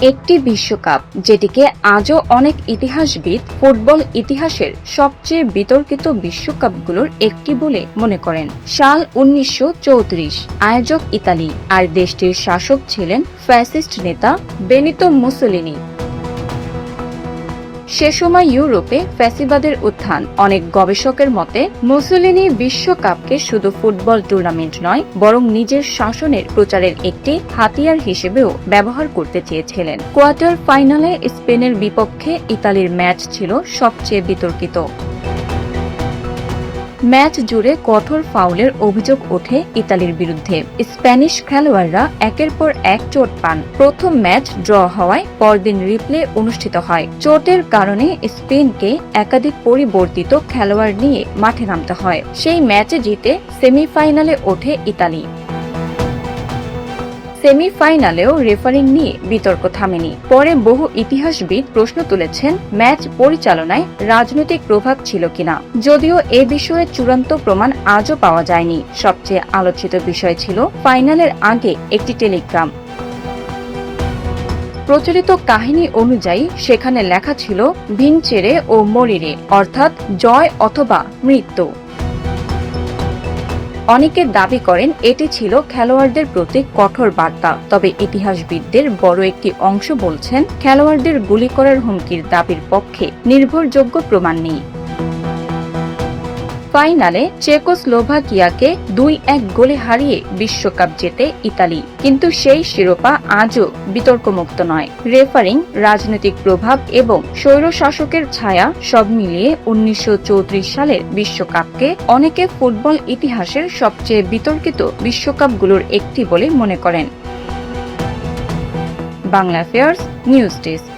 একটি বিশ্বকাপ যেটিকে আজও অনেক ইতিহাসবিদ ফুটবল ইতিহাসের সবচেয়ে বিতর্কিত বিশ্বকাপগুলোর একটি বলে মনে করেন। সাল 1934, আয়োজক ইতালি, আর দেশটির শাসক ছিলেন ফ্যাসিস্ট নেতা বেনিতো মুসোলিনি। সে সময় ইউরোপে ফ্যাসিবাদের উত্থান। অনেক গবেষকের মতে মুসোলিনি বিশ্বকাপকে শুধু ফুটবল টুর্নামেন্ট নয়, বরং নিজের শাসনের প্রচারের একটি হাতিয়ার হিসেবেও ব্যবহার করতে চেয়েছিলেন। কোয়ার্টার ফাইনালে স্পেনের বিপক্ষে ইতালির ম্যাচ ছিল সবচেয়ে বিতর্কিত। ম্যাচ জুড়ে কঠোর ফাউলের অভিযোগ ওঠে ইতালির বিরুদ্ধে। স্প্যানিশ খেলোয়াড়রা একের পর এক চোট পান। প্রথম ম্যাচ ড্র হওয়ায় পরদিন রিপ্লে অনুষ্ঠিত হয়। চোটের কারণে স্পেনকে একাধিক পরিবর্তিত খেলোয়াড় নিয়ে মাঠে নামতে হয়। সেই ম্যাচে জিতে সেমিফাইনালে ওঠে ইতালি। সেমিফাইনালেও রেফারিং নিয়ে বিতর্ক থামেনি। পরে বহু ইতিহাসবিদ প্রশ্ন তুলেছেন, ম্যাচ পরিচালনায় রাজনৈতিক প্রভাব ছিল কিনা। যদিও এ বিষয়ে চূড়ান্ত প্রমাণ আজও পাওয়া যায়নি। সবচেয়ে আলোচিত বিষয় ছিল ফাইনালের আগে একটি টেলিগ্রাম। প্রচলিত কাহিনী অনুযায়ী সেখানে লেখা ছিল ভিনচেরে ও মরিরে, অর্থাৎ জয় অথবা মৃত্যু। অনেকে দাবি করেন এটি ছিল খেলোয়াড়দের প্রতি কঠোর বার্তা। তবে ইতিহাসবিদদের বড় একটি অংশ বলছেন, খেলোয়াড়দের গুলি করার হুমকির দাবির পক্ষে নির্ভরযোগ্য প্রমাণ নেই। ফাইনালে চেকোস্লোভাকিয়াকে 2-1 গোলে হারিয়ে বিশ্বকাপ জেতে ইতালি। কিন্তু সেই শিরোপা আজও বিতর্কমুক্ত নয়। রেফারিং, রাজনৈতিক প্রভাব এবং স্বৈরশাসকের ছায়া সব মিলিয়ে 1934 সালের বিশ্বকাপকে অনেকে ফুটবল ইতিহাসের সবচেয়ে বিতর্কিত বিশ্বকাপগুলোর একটি বলে মনে করেন। Bangla affairs news desk.